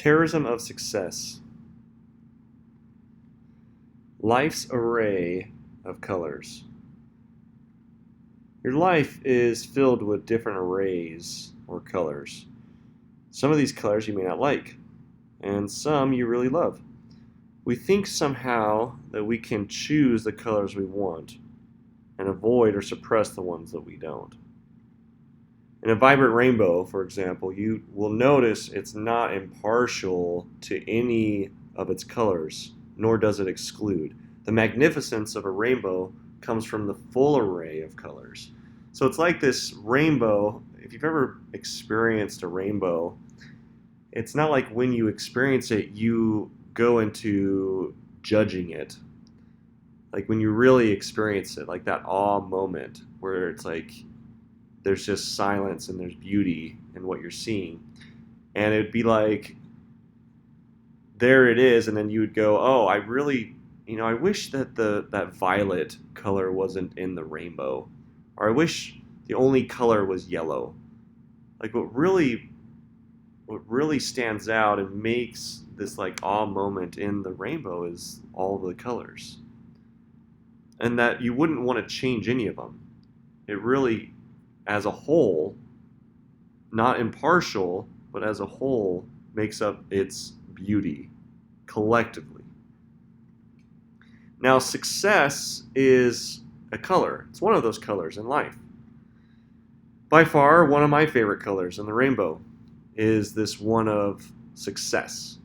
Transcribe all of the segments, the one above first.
Terrorism of success. Life's array of colors. Your life is filled with different arrays or colors. Some of these colors you may not like, and some you really love. We think somehow that we can choose the colors we want and avoid or suppress the ones that we don't. In a vibrant rainbow, for example, you will notice it's not impartial to any of its colors, nor does it exclude. The magnificence of a rainbow comes from the full array of colors. So it's like this rainbow. If you've ever experienced a rainbow, it's not like when you experience it, you go into judging it. Like when you really experience it, like that awe moment where it's like there's just silence and there's beauty in what you're seeing. And it'd be like, there it is, and then you would go, oh, I really, I wish that that violet color wasn't in the rainbow. Or I wish the only color was yellow. Like what really stands out and makes this like awe moment in the rainbow is all the colors. And that you wouldn't want to change any of them. It really, as a whole, not impartial, but as a whole, makes up its beauty collectively. Now, success is a color. It's one of those colors in life. By far, one of my favorite colors in the rainbow is this one of success.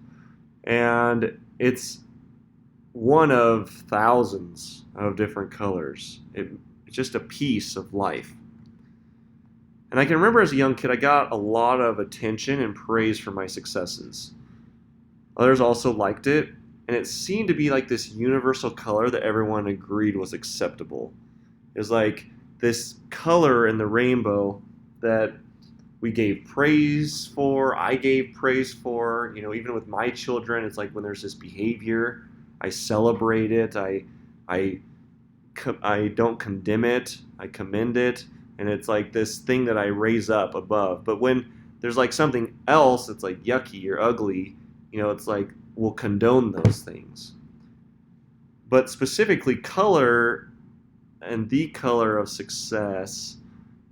And it's one of thousands of different colors. It's just a piece of life. And I can remember as a young kid, I got a lot of attention and praise for my successes. Others also liked it, and it seemed to be like this universal color that everyone agreed was acceptable. It was like this color in the rainbow that we gave praise for, I gave praise for, even with my children, it's like when there's this behavior, I celebrate it, I don't condemn it, I commend it. And it's like this thing that I raise up above. But when there's like something else that's like yucky or ugly, it's like we'll condone those things. But specifically, color and the color of success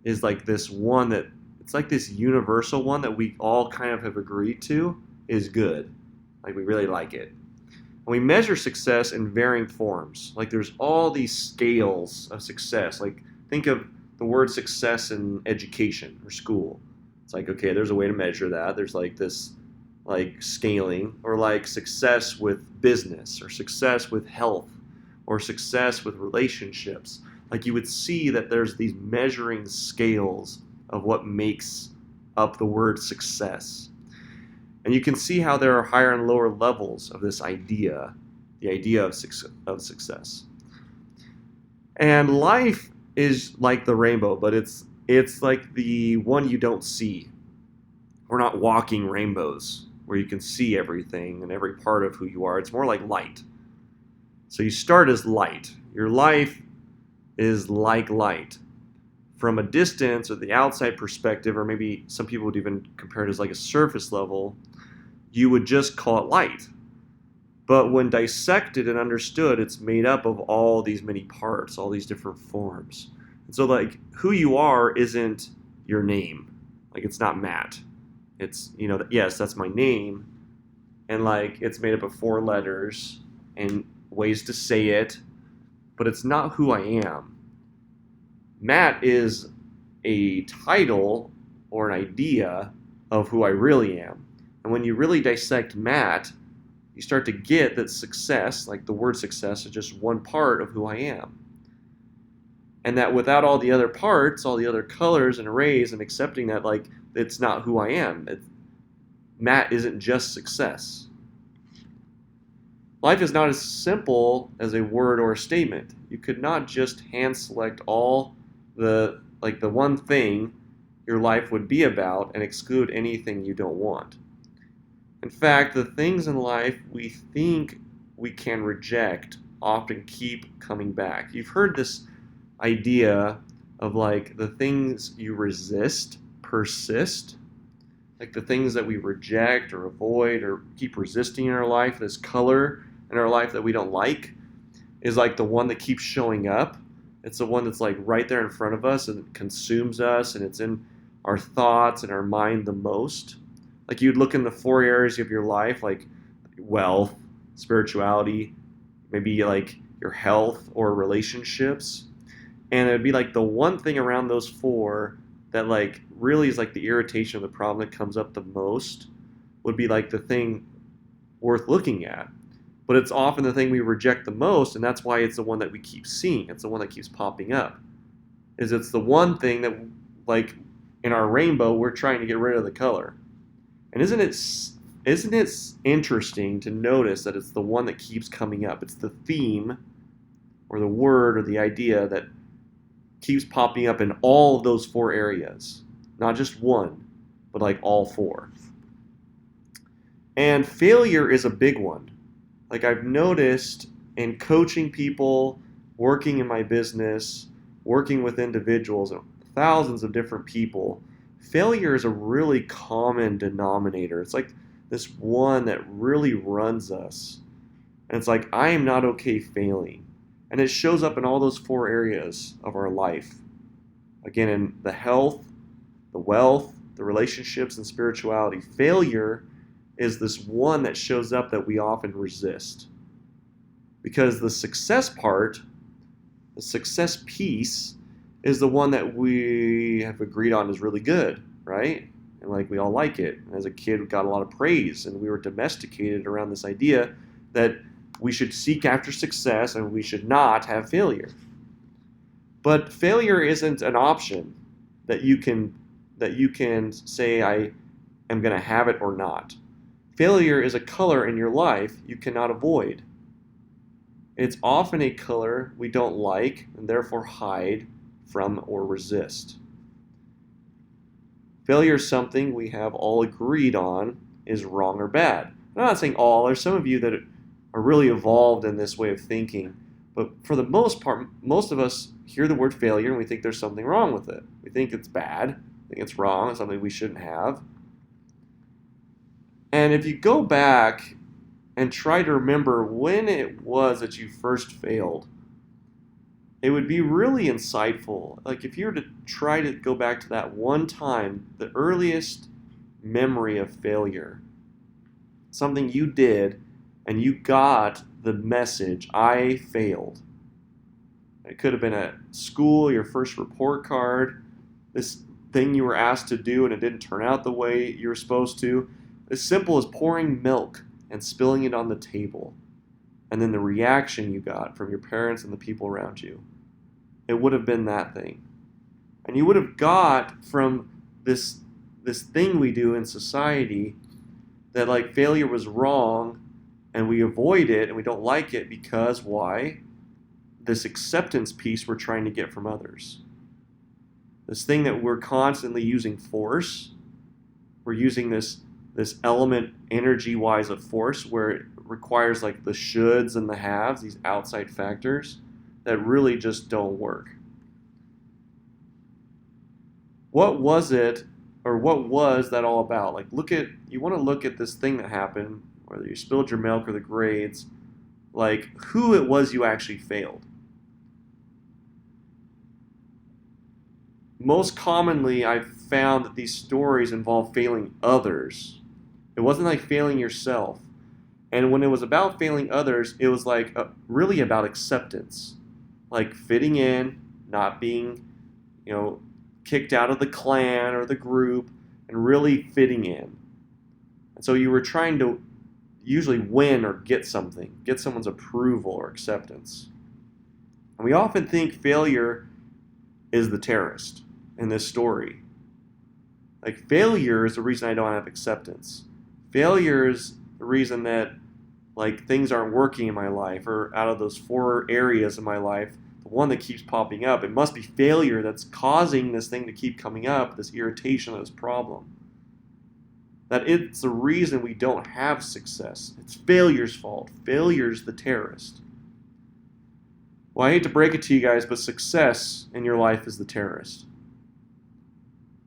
is like this one that it's like this universal one that we all kind of have agreed to is good. Like we really like it. And we measure success in varying forms. Like there's all these scales of success. Like think of the word success in education or school. It's like, okay, there's a way to measure that. There's like this like scaling, or like success with business or success with health or success with relationships. Like you would see that there's these measuring scales of what makes up the word success. And you can see how there are higher and lower levels of this idea, the idea of success. And life is like the rainbow, but it's like the one you don't see. We're not walking rainbows where you can see everything and every part of who you are. It's more like light. So you start as light. Your life is like light. From a distance or the outside perspective, or maybe some people would even compare it as like a surface level, you would just call it light. But when dissected and understood, it's made up of all these many parts, all these different forms. And so like who you are isn't your name. Like it's not Matt. It's, yes, that's my name. And like it's made up of 4 letters and ways to say it, but it's not who I am. Matt is a title or an idea of who I really am. And when you really dissect Matt, you start to get that success, like the word success, is just one part of who I am. And that without all the other parts, all the other colors and arrays, and accepting that, like, it's not who I am. Matt isn't just success. Life is not as simple as a word or a statement. You could not just hand select all the one thing your life would be about and exclude anything you don't want. In fact, the things in life we think we can reject often keep coming back. You've heard this idea of like the things you resist persist. like the things that we reject or avoid or keep resisting in our life, this color in our life that we don't like, is like the one that keeps showing up. It's the one that's like right there in front of us and it consumes us, and it's in our thoughts and our mind the most. Like you'd look in the four areas of your life, like wealth, spirituality, maybe like your health or relationships, and it'd be like the one thing around those four that like really is like the irritation of the problem that comes up the most would be like the thing worth looking at. But it's often the thing we reject the most, and that's why it's the one that we keep seeing. It's the one that keeps popping up. Is it's the one thing that, like in our rainbow, we're trying to get rid of the color. And isn't it interesting to notice that it's the one that keeps coming up? It's the theme or the word or the idea that keeps popping up in all of those four areas. Not just one, but like all four. And failure is a big one. Like I've noticed in coaching people, working in my business, working with individuals, and thousands of different people, failure is a really common denominator. It's like this one that really runs us. And it's like, I am not okay failing. And it shows up in all those four areas of our life. Again, in the health, the wealth, the relationships, and spirituality. Failure is this one that shows up that we often resist. Because the success part, the success piece, is the one that we have agreed on is really good, right? And like we all like it. And as a kid, we got a lot of praise, and we were domesticated around this idea that we should seek after success and we should not have failure. But failure isn't an option that you can say I am going to have it or not. Failure is a color in your life you cannot avoid. It's often a color we don't like and therefore hide from or resist. Failure is something we have all agreed on is wrong or bad. I'm not saying all. There's some of you that are really evolved in this way of thinking. But for the most part, most of us hear the word failure and we think there's something wrong with it. We think it's bad. We think it's wrong. It's something we shouldn't have. And if you go back and try to remember when it was that you first failed, it would be really insightful. Like if you were to try to go back to that one time, the earliest memory of failure, something you did and you got the message, I failed. It could have been at school, your first report card, this thing you were asked to do and it didn't turn out the way you were supposed to. As simple as pouring milk and spilling it on the table, and then the reaction you got from your parents and the people around you. It would have been that thing. And you would have got from this thing we do in society that like failure was wrong and we avoid it and we don't like it because why? This acceptance piece we're trying to get from others. This thing that we're constantly using force. We're using this element energy-wise of force where it requires like the shoulds and the haves, these outside factors that really just don't work. What was it, or what was that all about? Like you want to look at this thing that happened, whether you spilled your milk or the grades, like who it was you actually failed. Most commonly, I've found that these stories involve failing others. It wasn't like failing yourself. And when it was about failing others, it was like really about acceptance. Like fitting in, not being, kicked out of the clan or the group, and really fitting in. And so you were trying to usually win or get something, get someone's approval or acceptance. And we often think failure is the terrorist in this story. Like failure is the reason I don't have acceptance. Failure is the reason that like things aren't working in my life, or out of those four areas of my life, the one that keeps popping up, it must be failure that's causing this thing to keep coming up, this irritation, this problem. That it's the reason we don't have success. It's failure's fault. Failure's the terrorist. Well, I hate to break it to you guys, but success in your life is the terrorist.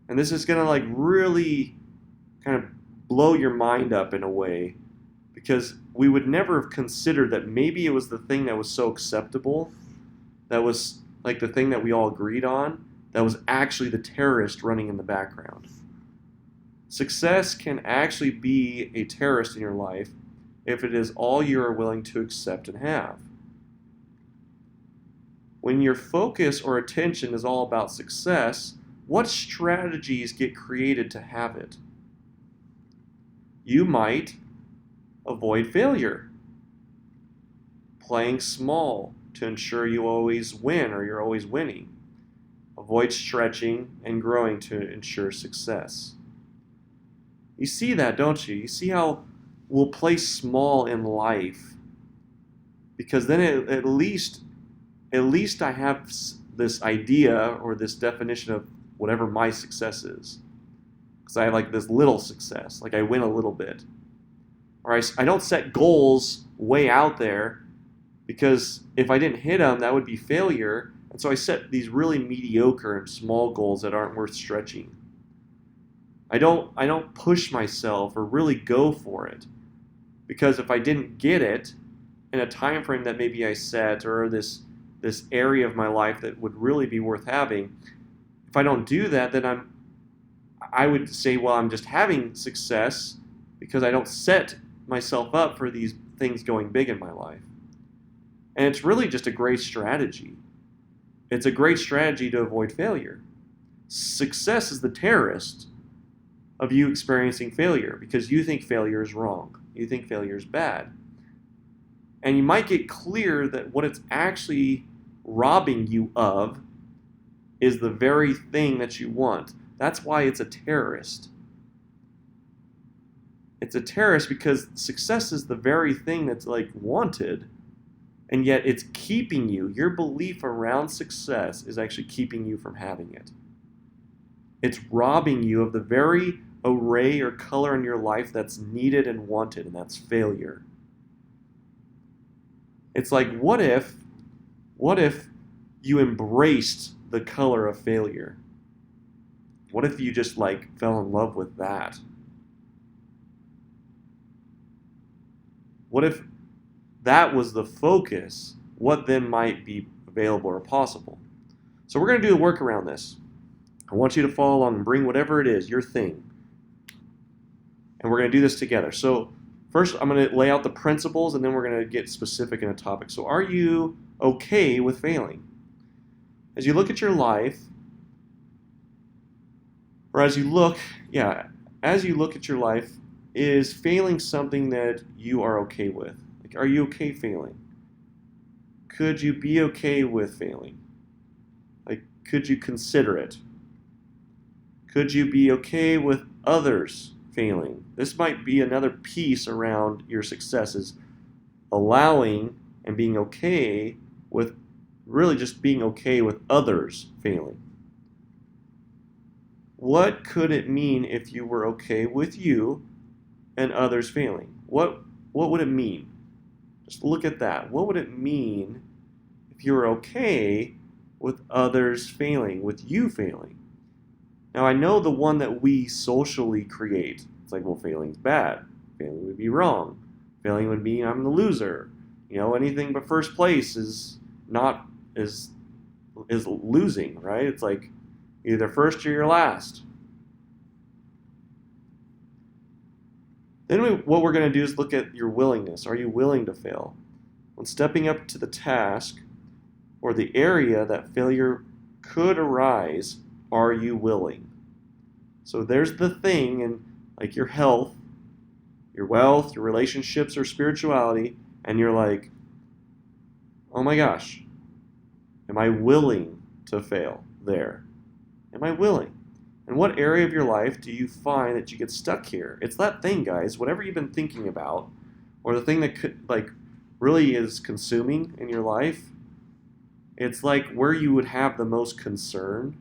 And this is going to like really kind of blow your mind up in a way, because we would never have considered that maybe it was the thing that was so acceptable, that was like the thing that we all agreed on, that was actually the terrorist running in the background. Success can actually be a terrorist in your life if it is all you are willing to accept and have. When your focus or attention is all about success, what strategies get created to have it? You might avoid failure, playing small to ensure you always win or you're always winning. Avoid stretching and growing to ensure success. You see that, don't you? You see how we'll play small in life, because then at least I have this idea or this definition of whatever my success is. Because I have like this little success, like I win a little bit. Or I don't set goals way out there, because if I didn't hit them, that would be failure. And so I set these really mediocre and small goals that aren't worth stretching. I don't push myself or really go for it, because if I didn't get it in a time frame that maybe I set, or this area of my life that would really be worth having, if I don't do that, then I would say, well, I'm just having success because I don't set myself up for these things going big in my life. And it's really just a great strategy. It's a great strategy to avoid failure. Success is the terrorist of you experiencing failure, because you think failure is wrong. You think failure is bad. And you might get clear that what it's actually robbing you of is the very thing that you want. That's why it's a terrorist. It's a terrorist because success is the very thing that's like wanted, and yet it's keeping you. Your belief around success is actually keeping you from having it. It's robbing you of the very array or color in your life that's needed and wanted, and that's failure. It's like, what if you embraced the color of failure? What if you just like fell in love with that? What if that was the focus? What then might be available or possible? So we're going to do the work around this. I want you to follow along and bring whatever it is, your thing. And we're going to do this together. So first I'm going to lay out the principles, and then we're going to get specific in a topic. So are you okay with failing? As you look at your life, or as you look at your life, is failing something that you are okay with? Like, are you okay failing? Could you be okay with failing? Like, could you consider it? Could you be okay with others failing? This might be another piece around your successes, allowing and being okay with, really just being okay with others failing. What could it mean if you were okay with you and others failing? What would it mean? Just look at that. What would it mean if you were okay with others failing, with you failing? Now, I know the one that we socially create. It's like, well, failing's bad. Failing would be wrong. Failing would mean I'm the loser. Anything but first place is losing, right? It's like either first or you're last. Then what we're going to do is look at your willingness. Are you willing to fail? When stepping up to the task or the area that failure could arise, are you willing? So there's the thing in like your health, your wealth, your relationships, or spirituality, and you're like, oh my gosh, am I willing to fail there? Am I willing? And what area of your life do you find that you get stuck here? It's that thing, guys, whatever you've been thinking about, or the thing that could, like, really is consuming in your life, it's like where you would have the most concern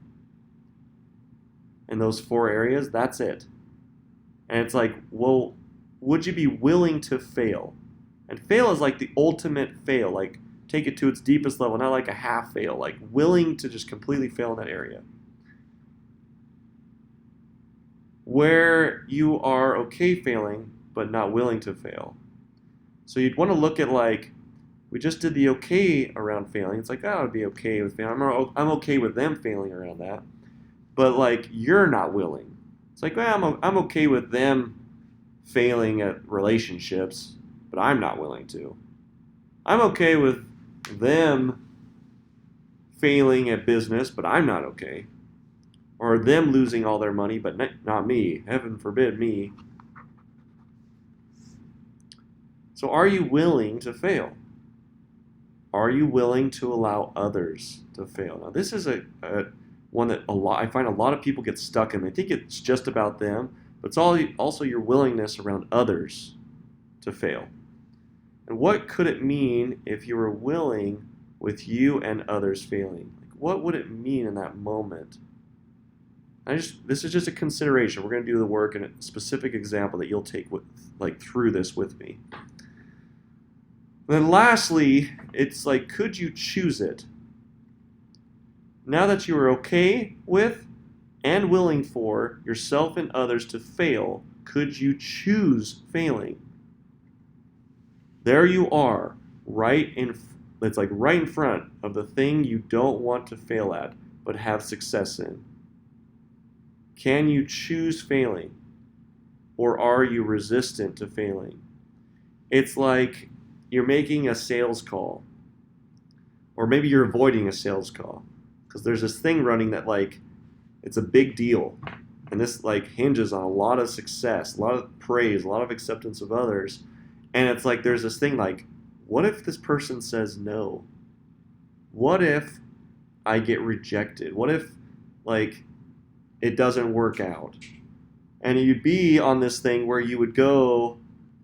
in those 4 areas, that's it. And it's like, well, would you be willing to fail? And fail is like the ultimate fail, like take it to its deepest level, not like a half fail, like willing to just completely fail in that area. where you are okay failing but not willing to fail. So you'd want to look at like, we just did the okay around failing. It's like, oh, I'd be okay with failing. I'm okay with them failing around that. But like, you're not willing. It's like, well, I'm okay with them failing at relationships, but I'm not willing to. I'm okay with them failing at business, but I'm not okay. Or them losing all their money, but not me. Heaven forbid me. So are you willing to fail? Are you willing to allow others to fail? Now, this is a one that I find a lot of people get stuck in. They think it's just about them, but it's also your willingness around others to fail. And what could it mean if you were willing with you and others failing? Like, what would it mean in that moment? This is just a consideration. We're going to do the work in a specific example that you'll take through this with me. And then lastly, it's like, could you choose it? Now that you are okay with and willing for yourself and others to fail, could you choose failing? There you are, it's like right in front of the thing you don't want to fail at, but have success in. Can you choose failing? Or are you resistant to failing? It's like you're making a sales call. Or maybe you're avoiding a sales call. Because there's this thing running that like, it's a big deal. And this like hinges on a lot of success, a lot of praise, a lot of acceptance of others. And it's like there's this thing like, what if this person says no? What if I get rejected? What if like it doesn't work out? And you'd be on this thing where you would go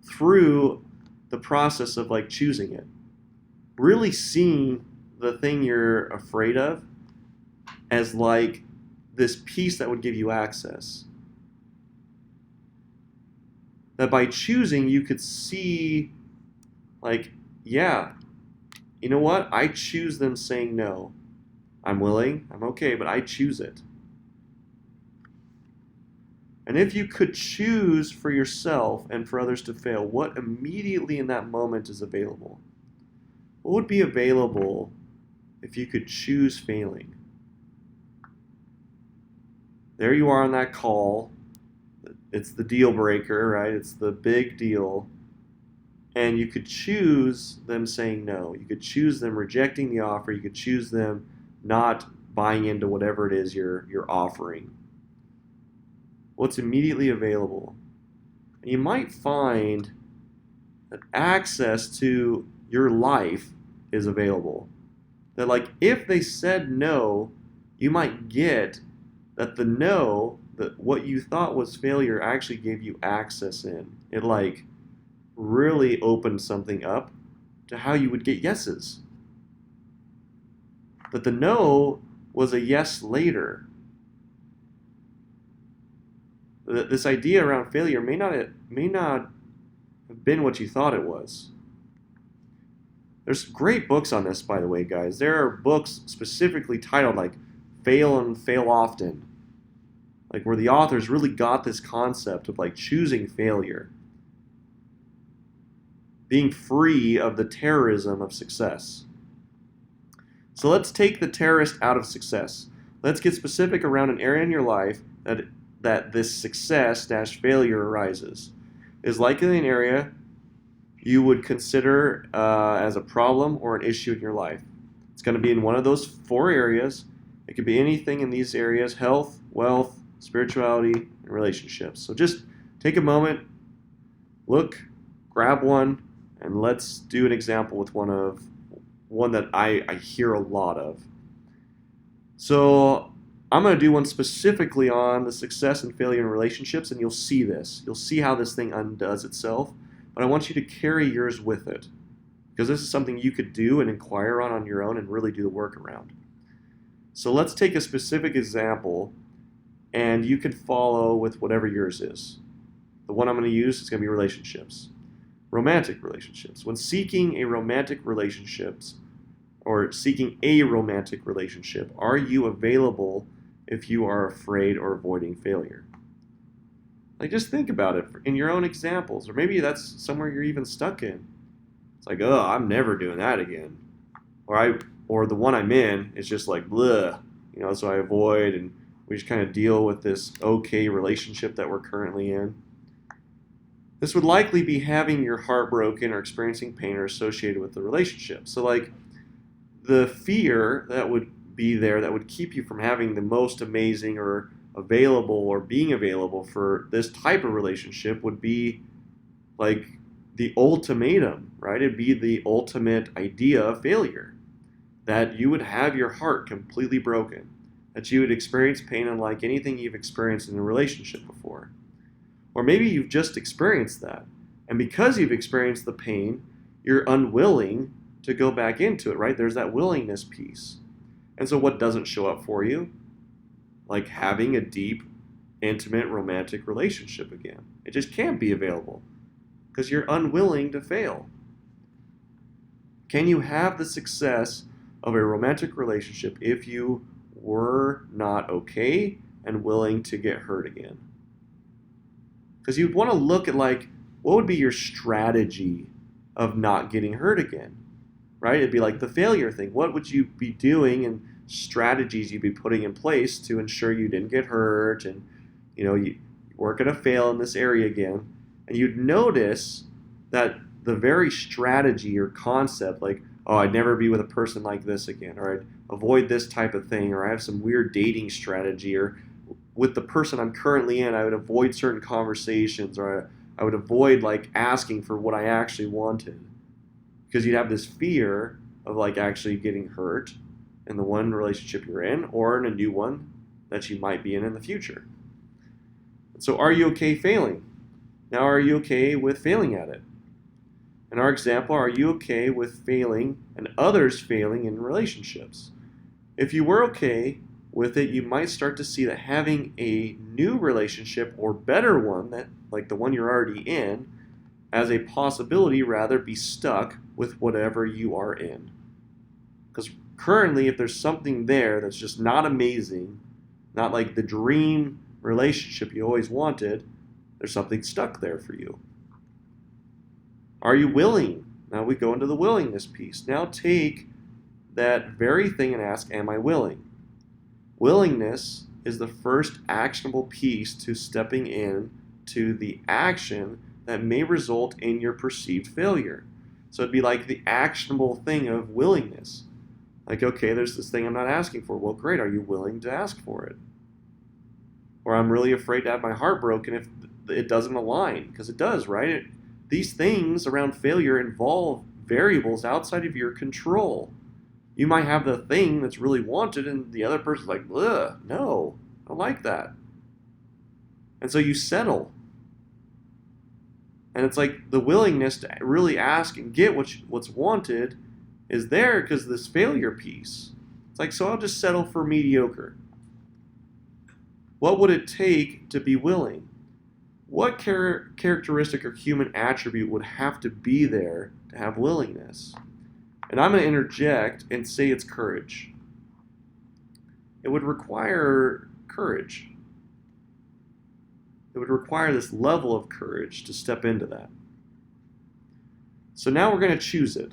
through the process of like choosing it. Really seeing the thing you're afraid of as like this piece that would give you access. That by choosing, you could see, like, yeah, you know what? I choose them saying no. I'm willing, I'm okay, but I choose it. And if you could choose for yourself and for others to fail, what immediately in that moment is available? What would be available if you could choose failing? There you are on that call. It's the deal breaker, right? It's the big deal. And you could choose them saying no. You could choose them rejecting the offer. You could choose them not buying into whatever it is you're offering. What's immediately available? And you might find that access to your life is available. That like if they said no, you might get that the no, that what you thought was failure actually gave you access in. It like really opened something up to how you would get yeses. That the no was a yes later. This idea around failure may not have been what you thought it was. There's great books on this, by the way, guys. There are books specifically titled like Fail and Fail Often. Like where the authors really got this concept of like choosing failure. Being free of the terrorism of success. So let's take the terrorist out of success. Let's get specific around an area in your life that this success-failure arises. Is likely an area you would consider as a problem or an issue in your life. It's going to be in one of those 4 areas. It could be anything in these areas: health, wealth, spirituality, and relationships. So just take a moment, look, grab one, and let's do an example with one that I hear a lot of. So I'm going to do one specifically on the success and failure in relationships, and you'll see this. You'll see how this thing undoes itself, but I want you to carry yours with it, because this is something you could do and inquire on your own and really do the work around. So let's take a specific example, and you can follow with whatever yours is. The one I'm going to use is going to be relationships. Romantic relationships. When seeking a romantic relationship, are you available if you are afraid or avoiding failure? Like, just think about it in your own examples, or maybe that's somewhere you're even stuck in. It's like, oh, I'm never doing that again, or the one I'm in is just like, bleh, so I avoid, and we just kind of deal with this okay relationship that we're currently in. This would likely be having your heart broken or experiencing pain or associated with the relationship. So, like, the fear that would be there that would keep you from having the most amazing or available or being available for this type of relationship would be like the ultimatum, right? It'd be the ultimate idea of failure, that you would have your heart completely broken, that you would experience pain unlike anything you've experienced in a relationship before. Or maybe you've just experienced that, and because you've experienced the pain, you're unwilling to go back into it, right? There's that willingness piece. And so what doesn't show up for you? Like having a deep, intimate, romantic relationship again. It just can't be available because you're unwilling to fail. Can you have the success of a romantic relationship if you were not okay and willing to get hurt again? Because you'd want to look at, like, what would be your strategy of not getting hurt again, right? It'd be like the failure thing. What would you be doing and strategies you'd be putting in place to ensure you didn't get hurt and, you weren't going to fail in this area again? And you'd notice that the very strategy or concept, like, oh, I'd never be with a person like this again, or I'd avoid this type of thing, or I have some weird dating strategy, or with the person I'm currently in, I would avoid certain conversations, or I would avoid, like, asking for what I actually wanted. Because you'd have this fear of, like, actually getting hurt in the one relationship you're in, or in a new one that you might be in the future. So are you okay failing? Now, are you okay with failing at it? In our example, are you okay with failing and others failing in relationships? If you were okay with it, you might start to see that having a new relationship or better one, that like the one you're already in, as a possibility, rather be stuck with whatever you are in. Because currently, if there's something there that's just not amazing, not like the dream relationship you always wanted, there's something stuck there for you. Are you willing? Now we go into the willingness piece. Now take that very thing and ask, am I willing? Willingness is the first actionable piece to stepping in to the action that may result in your perceived failure. So it'd be like the actionable thing of willingness. Like, okay, there's this thing I'm not asking for. Well, great, are you willing to ask for it? Or I'm really afraid to have my heart broken if it doesn't align, because it does, right? These things around failure involve variables outside of your control. You might have the thing that's really wanted and the other person's like, ugh, no, I don't like that. And so you settle. And it's like the willingness to really ask and get what's wanted is there because of this failure piece. It's like, so I'll just settle for mediocre. What would it take to be willing? What characteristic or human attribute would have to be there to have willingness? And I'm going to interject and say it's courage. It would require courage. It would require this level of courage to step into that. So now we're going to choose it.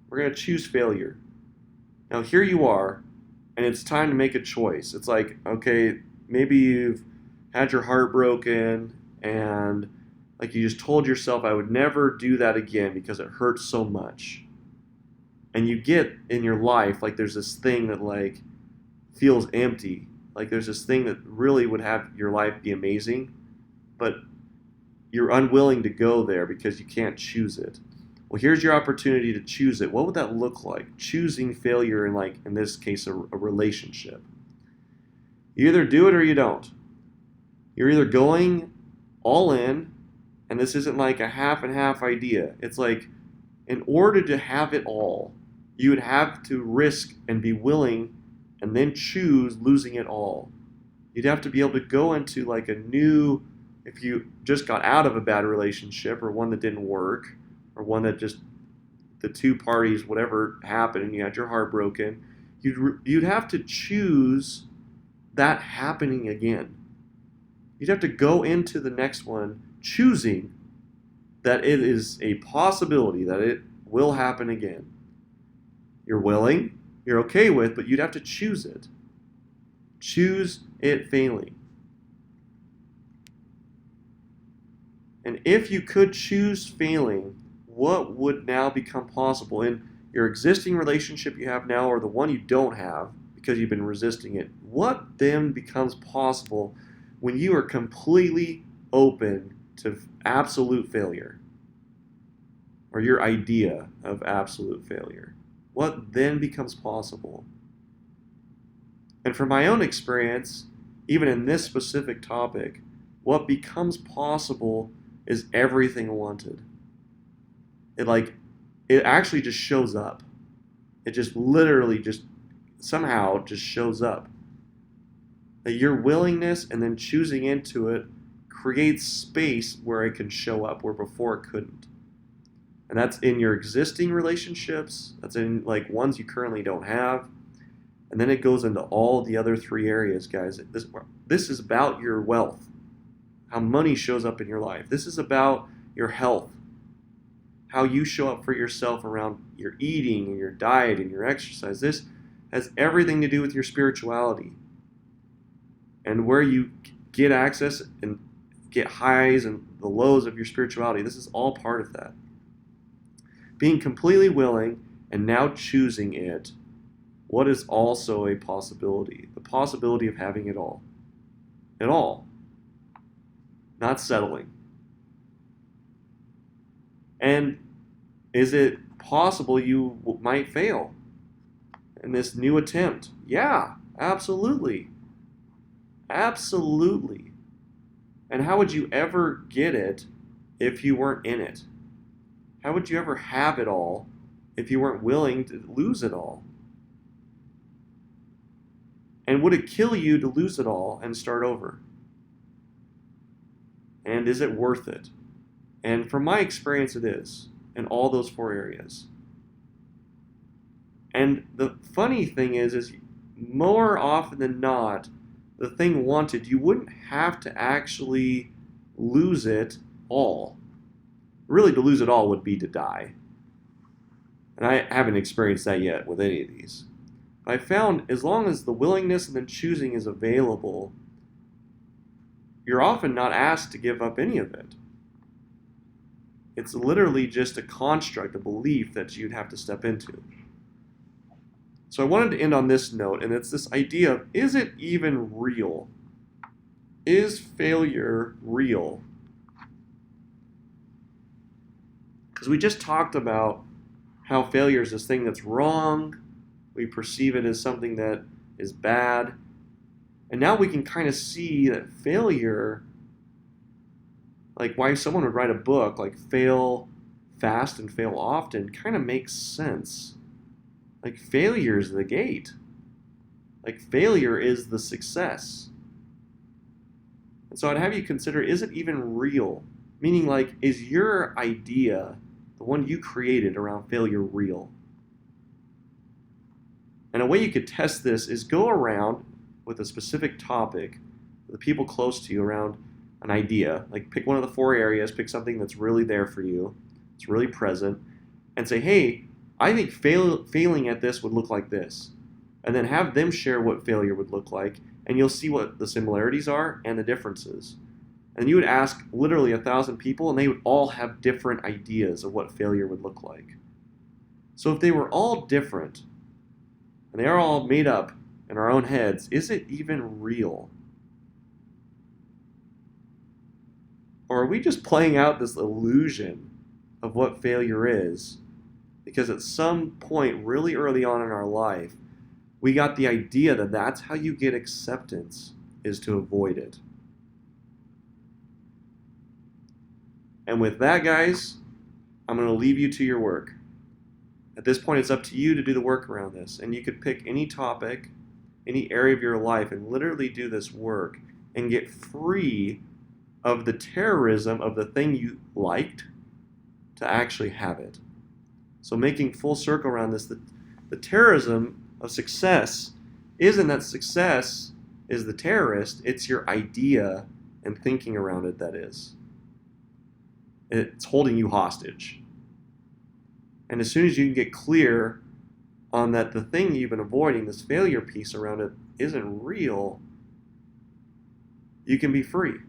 We're going to choose failure. Now here you are, and it's time to make a choice. It's like, okay, maybe you've had your heart broken, and like you just told yourself, I would never do that again because it hurts so much. And you get in your life, like there's this thing that like feels empty. Like there's this thing that really would have your life be amazing, but you're unwilling to go there because you can't choose it. Well, here's your opportunity to choose it. What would that look like? Choosing failure in, like, in this case, a relationship. You either do it or you don't. You're either going all in, and this isn't like a half and half idea. It's like, in order to have it all, you would have to risk and be willing and then choose losing it all. You'd have to be able to go into like a new, if you just got out of a bad relationship or one that didn't work, or one that just the two parties, whatever happened, and you had your heart broken, you'd have to choose that happening again. You'd have to go into the next one choosing that it is a possibility that it will happen again. You're willing, you're okay with, but you'd have to choose it. Choose it failing. And if you could choose failing, what would now become possible in your existing relationship you have now or the one you don't have because you've been resisting it? What then becomes possible when you are completely open to absolute failure or your idea of absolute failure? What then becomes possible? And from my own experience, even in this specific topic, what becomes possible is everything wanted. It actually just shows up. It just literally just somehow just shows up. That your willingness and then choosing into it creates space where it can show up where before it couldn't. And that's in your existing relationships, that's in like ones you currently don't have. And then it goes into all the other three areas, guys. This is about your wealth, how money shows up in your life. This is about your health, how you show up for yourself around your eating and your diet and your exercise. This has everything to do with your spirituality and where you get access and get highs and the lows of your spirituality. This is all part of that. Being completely willing and now choosing it, what is also a possibility? The possibility of having it all. It all. Not settling. And is it possible you might fail in this new attempt? Yeah, absolutely. Absolutely. And how would you ever get it if you weren't in it? How would you ever have it all if you weren't willing to lose it all? And would it kill you to lose it all and start over? And is it worth it? And from my experience, it is in all those four areas. And the funny thing is more often than not, the thing wanted, you wouldn't have to actually lose it all. Really, to lose it all would be to die. And I haven't experienced that yet with any of these. But I found as long as the willingness and then choosing is available, you're often not asked to give up any of it. It's literally just a construct, a belief that you'd have to step into. So I wanted to end on this note, and it's this idea of, is it even real? Is failure real? Because we just talked about how failure is this thing that's wrong. We perceive it as something that is bad. And now we can kind of see that failure, like why someone would write a book like Fail Fast and Fail Often, kind of makes sense. Like failure is the gate. Like failure is the success. And so I'd have you consider, is it even real? Meaning, like, is your idea, the one you created around failure, real? And a way you could test this is go around with a specific topic, the people close to you around an idea. Like pick one of the four areas, pick something that's really there for you, it's really present, and say, hey, I think failing at this would look like this. And then have them share what failure would look like, and you'll see what the similarities are and the differences. And you would ask literally 1,000 people, and they would all have different ideas of what failure would look like. So if they were all different, and they are all made up in our own heads, is it even real? Or are we just playing out this illusion of what failure is? Because at some point really early on in our life, we got the idea that that's how you get acceptance, is to avoid it. And with that, guys, I'm going to leave you to your work. At this point, it's up to you to do the work around this. And you could pick any topic, any area of your life, and literally do this work and get free of the terrorism of the thing you liked to actually have it. So making full circle around this, the terrorism of success isn't that success is the terrorist, it's your idea and thinking around it, that is. It's holding you hostage. And as soon as you can get clear on that the thing you've been avoiding, this failure piece around it, isn't real, you can be free.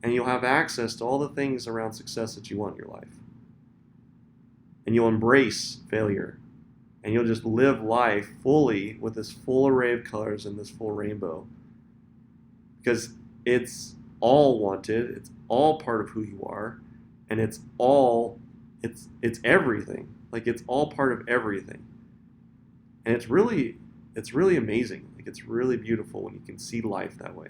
And you'll have access to all the things around success that you want in your life. And you'll embrace failure. And you'll just live life fully with this full array of colors and this full rainbow. Because it's all wanted, it's all part of who you are, and it's everything. Like, it's all part of everything. And it's really amazing. Like, it's really beautiful when you can see life that way.